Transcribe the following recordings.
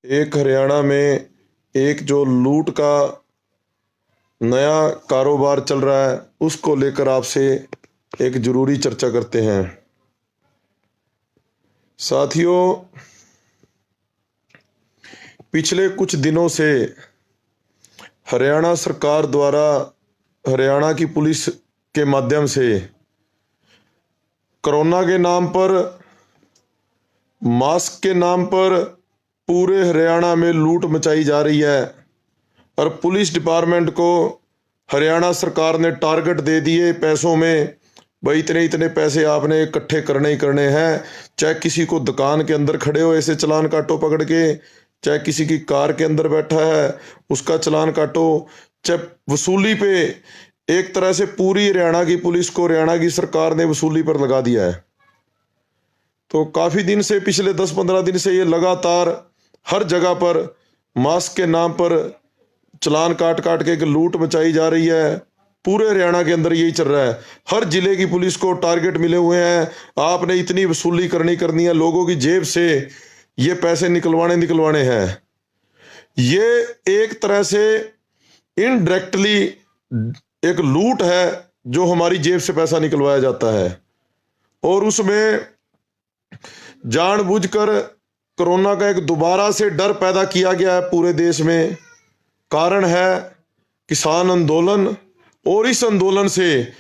एक हरियाणा में एक जो लूट का नया कारोबार चल रहा है उसको लेकर आपसे एक जरूरी चर्चा करते हैं। साथियों, पिछले कुछ दिनों से हरियाणा सरकार द्वारा हरियाणा की पुलिस के माध्यम से कोरोना के नाम पर, मास्क के नाम पर पूरे हरियाणा में लूट मचाई जा रही है और पुलिस डिपार्टमेंट को हरियाणा सरकार ने टारगेट दे दिए पैसों में, भाई इतने इतने पैसे आपने इकट्ठे करने ही करने हैं। चाहे किसी को दुकान के अंदर खड़े हो ऐसे चलान काटो पकड़ के, चाहे किसी की कार के अंदर बैठा है उसका चलान काटो, चाहे वसूली पे एक तरह से पूरी हरियाणा की पुलिस को हरियाणा की सरकार ने वसूली पर लगा दिया है। तो काफी दिन से, पिछले 10-15 दिन से ये लगातार हर जगह पर मास्क के नाम पर चलान काट काट के एक लूट मचाई जा रही है। पूरे हरियाणा के अंदर यही चल रहा है। हर जिले की पुलिस को टारगेट मिले हुए हैं, आपने इतनी वसूली करनी है, लोगों की जेब से ये पैसे निकलवाने हैं। ये एक तरह से इनडायरेक्टली एक लूट है जो हमारी जेब से पैसा निकलवाया जाता है और उसमें जानबूझकर कोरोना का एक दोबारा से डर पैदा किया गया है पूरे देश में। कारण है किसान आंदोलन, और इस आंदोलन से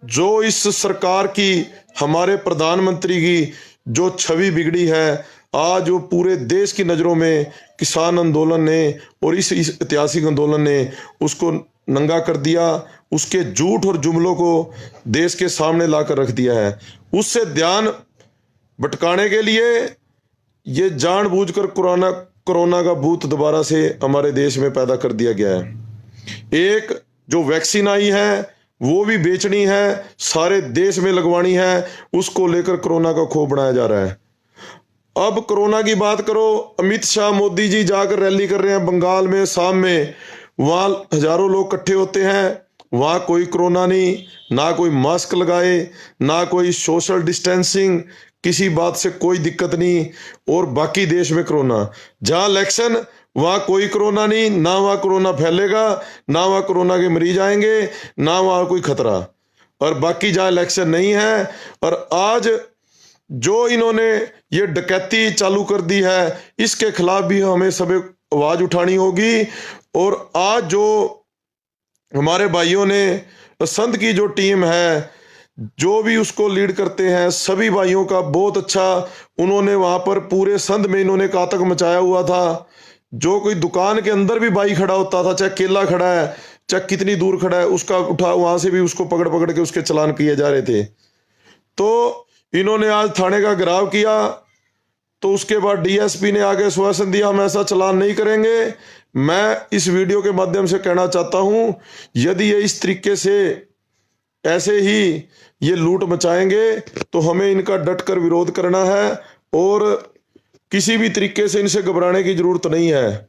जो इस सरकार की, हमारे प्रधानमंत्री की जो छवि बिगड़ी है, आज वो पूरे देश की नज़रों में किसान आंदोलन ने और इस ऐतिहासिक आंदोलन ने उसको नंगा कर दिया। उसके झूठ और जुमलों को देश के सामने लाकर रख दिया है। उससे ध्यान भटकाने के लिए ये जानबूझकर कोरोना का भूत दोबारा से हमारे देश में पैदा कर दिया गया है। एक जो वैक्सीन आई है वो भी बेचनी है, सारे देश में लगवानी है, उसको लेकर कोरोना का खौफ बढ़ाया जा रहा है। अब कोरोना की बात करो, अमित शाह, मोदी जी जाकर रैली कर रहे हैं बंगाल में, शाम में, वहां हजारों लोग इकट्ठे होते हैं, वहां कोई कोरोना नहीं, ना कोई मास्क लगाए, ना कोई सोशल डिस्टेंसिंग, किसी बात से कोई दिक्कत नहीं। और बाकी देश में कोरोना, जहां इलेक्शन वहां कोई कोरोना नहीं, ना वहां कोरोना फैलेगा, ना वहां कोरोना के मरीज आएंगे, ना वहां कोई खतरा। और बाकी जहां इलेक्शन नहीं है, और आज जो इन्होंने ये डकैती चालू कर दी है, इसके खिलाफ भी हमें सब आवाज उठानी होगी। और आज जो हमारे भाइयों ने, संत की जो टीम है, जो भी उसको लीड करते हैं, सभी भाइयों का बहुत अच्छा, उन्होंने वहां पर पूरे संध में इन्होंने आतंक मचाया हुआ था। जो कोई दुकान के अंदर भी भाई खड़ा होता था, चाहे केला खड़ा है, चाहे कितनी दूर खड़ा है, उसका उठा, वहां से भी उसको पकड़ पकड़ के उसके चलान किए जा रहे थे। तो इन्होंने आज थाने का घेराव किया, तो उसके बाद डीएसपी ने आगे आश्वासन दिया हम ऐसा चलान नहीं करेंगे। मैं इस वीडियो के माध्यम से कहना चाहता हूं, यदि ये इस तरीके से ऐसे ही ये लूट मचाएंगे तो हमें इनका डटकर विरोध करना है और किसी भी तरीके से इनसे घबराने की जरूरत नहीं है।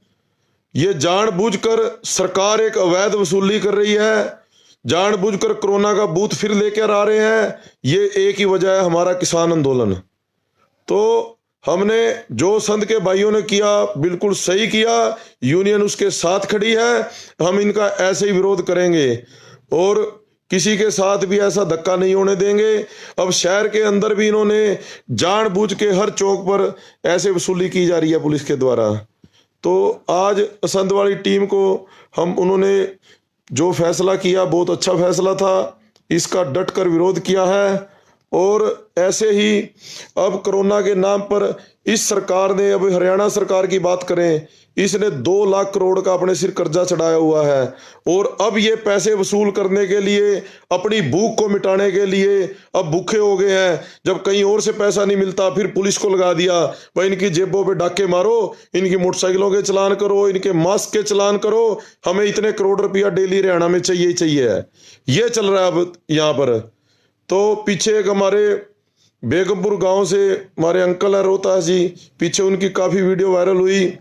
ये जानबूझकर सरकार एक अवैध वसूली कर रही है, जानबूझकर कोरोना का भूत फिर लेकर आ रहे हैं। ये एक ही वजह है, हमारा किसान आंदोलन। तो हमने जो संत के भाइयों ने किया बिल्कुल सही किया, यूनियन उसके साथ खड़ी है, हम इनका ऐसे ही विरोध करेंगे और किसी के साथ भी ऐसा धक्का नहीं होने देंगे। अब शहर के अंदर भी इन्होंने जानबूझ के हर चौक पर ऐसे वसूली की जा रही है पुलिस के द्वारा। तो आज संत वाली टीम को उन्होंने जो फैसला किया बहुत अच्छा फैसला था, इसका डटकर विरोध किया है। और ऐसे ही अब कोरोना के नाम पर इस सरकार ने, अब हरियाणा सरकार की बात करें, इसने 2 लाख करोड़ का अपने सिर कर्जा चढ़ाया हुआ है और अब ये पैसे वसूल करने के लिए, अपनी भूख को मिटाने के लिए अब भूखे हो गए हैं। जब कहीं और से पैसा नहीं मिलता फिर पुलिस को लगा दिया, भाई इनकी जेबों पे डाके मारो, इनकी मोटरसाइकिलों के चलान करो, इनके मास्क के चलान करो, हमें इतने करोड़ रुपया डेली हरियाणा में चाहिए ही चाहिए है। ये चल रहा है अब यहाँ पर। तो पीछे एक हमारे बेगमपुर गांव से हमारे अंकल है रोहतास जी, पीछे उनकी काफ़ी वीडियो वायरल हुई।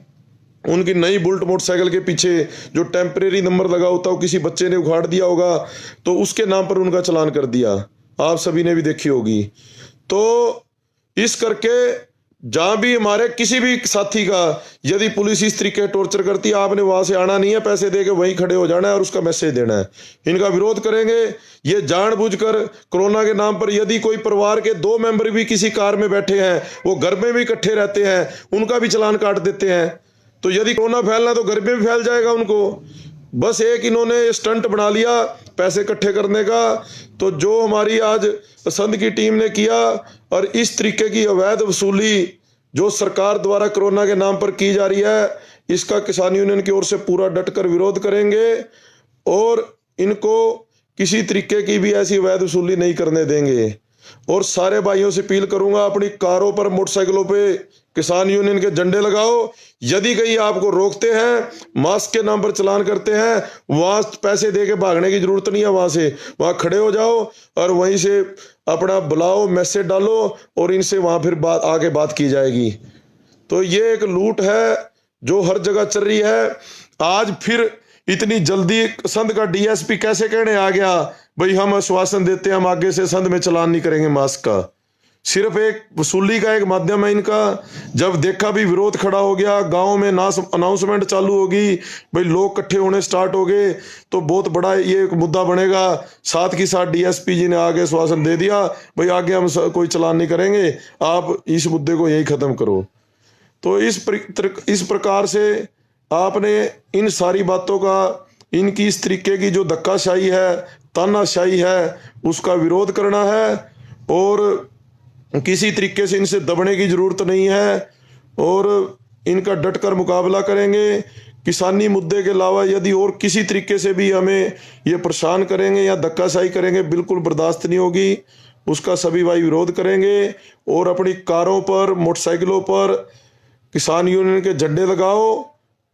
उनकी नई बुलेट मोटरसाइकिल के पीछे जो टेम्परेरी नंबर लगा होता है किसी बच्चे ने उखाड़ दिया होगा, तो उसके नाम पर उनका चालान कर दिया, आप सभी ने भी देखी होगी। तो इस करके जहां भी हमारे किसी भी साथी का यदि पुलिस इस तरीके टॉर्चर करती है, आपने वहां से आना नहीं है, पैसे दे के वहीं खड़े हो जाना है और उसका मैसेज देना है। इनका विरोध करेंगे। ये जानबूझकर कोरोना के नाम पर यदि कोई परिवार के 2 मेंबर भी किसी कार में बैठे हैं, वो घर में भी इकट्ठे रहते हैं, उनका भी चालान काट देते हैं। तो यदि कोरोना फैलना तो घर में भी फैल जाएगा उनको। बस एक इन्होंने स्टंट बना लिया पैसे इकट्ठे करने का। तो जो हमारी आज संघ की टीम ने किया और इस तरीके की अवैध वसूली जो सरकार द्वारा कोरोना के नाम पर की जा रही है, इसका किसान यूनियन की ओर से पूरा डटकर विरोध करेंगे और इनको किसी तरीके की भी ऐसी अवैध वसूली नहीं करने देंगे। और सारे भाइयों से अपील करूंगा, अपनी कारों पर मोटरसाइकिलों पे किसान यूनियन के झंडे लगाओ। यदि कहीं आपको रोकते हैं, मास्क के नाम पर चालान करते हैं, वहां पैसे दे के भागने की जरूरत नहीं है। वहां से वहां खड़े हो जाओ और वहीं से अपना बुलाओ, मैसेज डालो और इनसे वहां फिर आगे बात की जाएगी। तो ये एक लूट है जो हर जगह चल रही है। आज फिर इतनी जल्दी संघ का डीएसपी कैसे कहने आ गया भाई हम आश्वासन देते हैं, हम आगे से संघ में चालान नहीं करेंगे मास्क का। सिर्फ एक वसूली का एक माध्यम है इनका। जब देखा भी विरोध खड़ा हो गया, गांव में अनाउंसमेंट चालू होगी, भाई लोग इकट्ठे होने स्टार्ट हो गए, तो बहुत बड़ा ये एक मुद्दा बनेगा। साथ ही साथ डीएसपी जी ने आगे आश्वासन दे दिया भाई आगे हम कोई चालान नहीं करेंगे, आप इस मुद्दे को यही खत्म करो। तो इस प्रकार से आपने इन सारी बातों का, इनकी इस तरीके की जो धक्काशाही है, तानाशाही है, उसका विरोध करना है और किसी तरीके से इनसे दबने की जरूरत नहीं है और इनका डटकर मुकाबला करेंगे। किसानी मुद्दे के अलावा यदि और किसी तरीके से भी हमें ये परेशान करेंगे या धक्काशाही करेंगे, बिल्कुल बर्दाश्त नहीं होगी। उसका सभी भाई विरोध करेंगे और अपनी कारों पर, मोटरसाइकिलों पर किसान यूनियन के झंडे लगाओ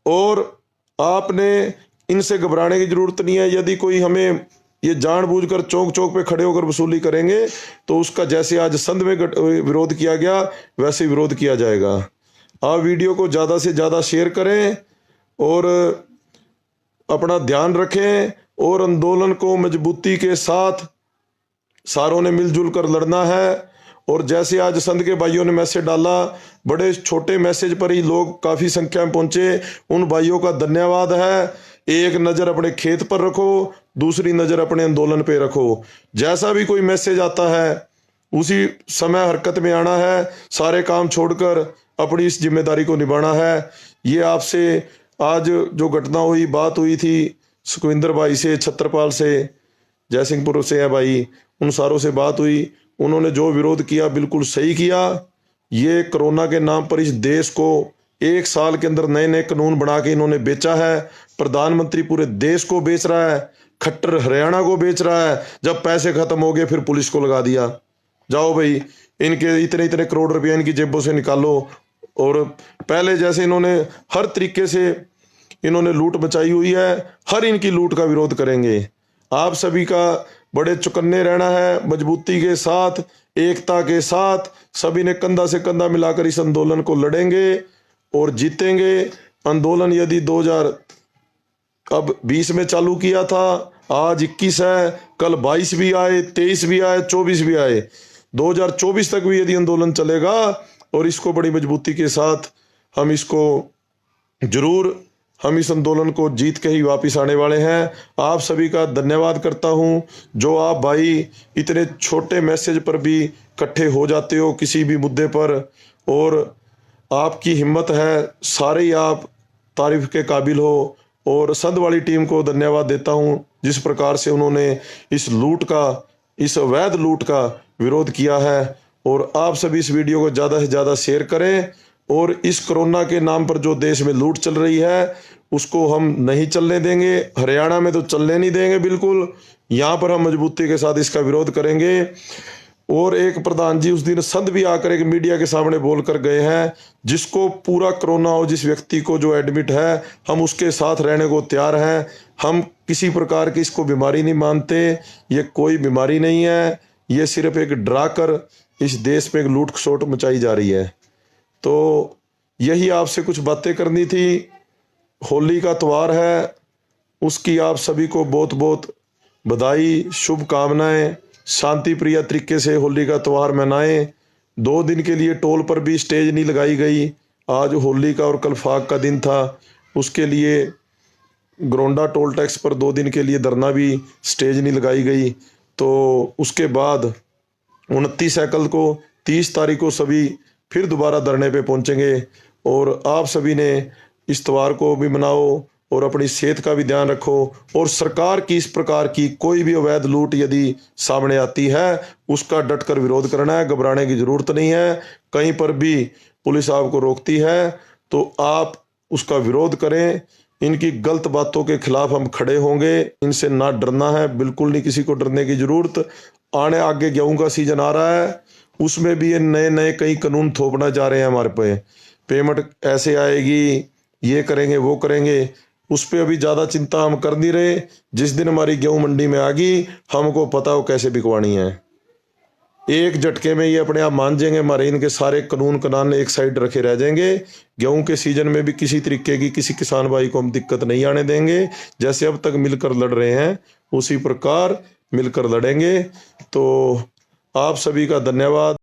और आपने इनसे घबराने की जरूरत नहीं है। यदि कोई हमें ये जानबूझकर चौक चौक पे खड़े होकर वसूली करेंगे तो उसका जैसे आज संघ में विरोध किया गया वैसे विरोध किया जाएगा। आप वीडियो को ज़्यादा से ज़्यादा शेयर करें और अपना ध्यान रखें और आंदोलन को मजबूती के साथ सारों ने मिलजुल कर लड़ना है। और जैसे आज संघ के भाइयों ने मैसेज डाला, बड़े छोटे मैसेज पर ही लोग काफ़ी संख्या में पहुंचे, उन भाइयों का धन्यवाद है। एक नज़र अपने खेत पर रखो, दूसरी नज़र अपने आंदोलन पे रखो। जैसा भी कोई मैसेज आता है उसी समय हरकत में आना है, सारे काम छोड़कर अपनी इस जिम्मेदारी को निभाना है। ये आपसे आज जो घटना हुई, बात हुई थी सुखविंदर भाई से, छत्रपाल से, जयसिंहपुर से है भाई, उन सारों से बात हुई। उन्होंने जो विरोध किया बिल्कुल सही किया। ये कोरोना के नाम पर इस देश को 1 साल के अंदर नए नए कानून बना के इन्होंने बेचा है। प्रधानमंत्री पूरे देश को बेच रहा है, खट्टर हरियाणा को बेच रहा है। जब पैसे खत्म हो गए फिर पुलिस को लगा दिया, जाओ भाई इनके इतने इतने करोड़ रुपए इनकी जेबों से निकालो। और पहले जैसे इन्होंने हर तरीके से इन्होंने लूट मचाई हुई है, हर इनकी लूट का विरोध करेंगे। आप सभी का बड़े चौकन्ने रहना है, मजबूती के साथ, एकता के साथ सभी ने कंधा से कंधा मिलाकर इस आंदोलन को लड़ेंगे और जीतेंगे। आंदोलन यदि 2020 में चालू किया था, आज 21 है, कल 22 भी आए, 23 भी आए, 24 भी आए, 2024 तक भी यदि आंदोलन चलेगा और इसको बड़ी मजबूती के साथ हम इस आंदोलन को जीत के ही वापस आने वाले हैं। आप सभी का धन्यवाद करता हूं जो आप भाई इतने छोटे मैसेज पर भी इकट्ठे हो जाते हो किसी भी मुद्दे पर, और आपकी हिम्मत है, सारे ही आप तारीफ के काबिल हो। और संघ वाली टीम को धन्यवाद देता हूं जिस प्रकार से उन्होंने इस अवैध लूट का विरोध किया है। और आप सभी इस वीडियो को ज़्यादा से ज़्यादा शेयर करें और इस कोरोना के नाम पर जो देश में लूट चल रही है उसको हम नहीं चलने देंगे। हरियाणा में तो चलने नहीं देंगे बिल्कुल, यहाँ पर हम मजबूती के साथ इसका विरोध करेंगे। और एक प्रधान जी उस दिन संत भी आकर एक मीडिया के सामने बोल कर गए हैं, जिसको पूरा कोरोना हो, जिस व्यक्ति को जो एडमिट है, हम उसके साथ रहने को तैयार हैं। हम किसी प्रकार की इसको बीमारी नहीं मानते, ये कोई बीमारी नहीं है, ये सिर्फ एक डरा कर इस देश में एक लूट खसोट मचाई जा रही है। तो यही आपसे कुछ बातें करनी थी। होली का त्यौहार है, उसकी आप सभी को बहुत बहुत बधाई, शुभकामनाएं। शांति प्रिय तरीके से होली का त्यौहार मनाएं 2 दिन के लिए टोल पर भी स्टेज नहीं लगाई गई। आज होली का और कल फाग का दिन था, उसके लिए ग्रोंडा टोल टैक्स पर 2 दिन के लिए धरना भी स्टेज नहीं लगाई गई। तो उसके बाद 29 अप्रैल को 30 तारीख को सभी फिर दोबारा धरने पे पहुंचेंगे। और आप सभी ने इस त्योहार को भी मनाओ और अपनी सेहत का भी ध्यान रखो। और सरकार की इस प्रकार की कोई भी अवैध लूट यदि सामने आती है उसका डटकर विरोध करना है, घबराने की जरूरत नहीं है। कहीं पर भी पुलिस आपको रोकती है तो आप उसका विरोध करें। इनकी गलत बातों के खिलाफ हम खड़े होंगे, इनसे ना डरना है, बिल्कुल नहीं किसी को डरने की जरूरत। आने आगे गेहूं का सीजन आ रहा है, उसमें भी ये नए नए कई कानून थोपना चाह रहे हैं हमारे पे। पेमेंट ऐसे आएगी, ये करेंगे वो करेंगे, उस पर अभी ज़्यादा चिंता हम कर नहीं रहे। जिस दिन हमारी गेहूं मंडी में आ गई हमको पता हो कैसे बिकवानी है। एक झटके में ये अपने आप मान जाएंगे, हमारे इनके सारे कानून कानून एक साइड रखे रह जाएंगे। गेहूं के सीजन में भी किसी तरीके की किसी किसान भाई को हम दिक्कत नहीं आने देंगे। जैसे अब तक मिलकर लड़ रहे हैं उसी प्रकार मिलकर लड़ेंगे। तो आप सभी का धन्यवाद।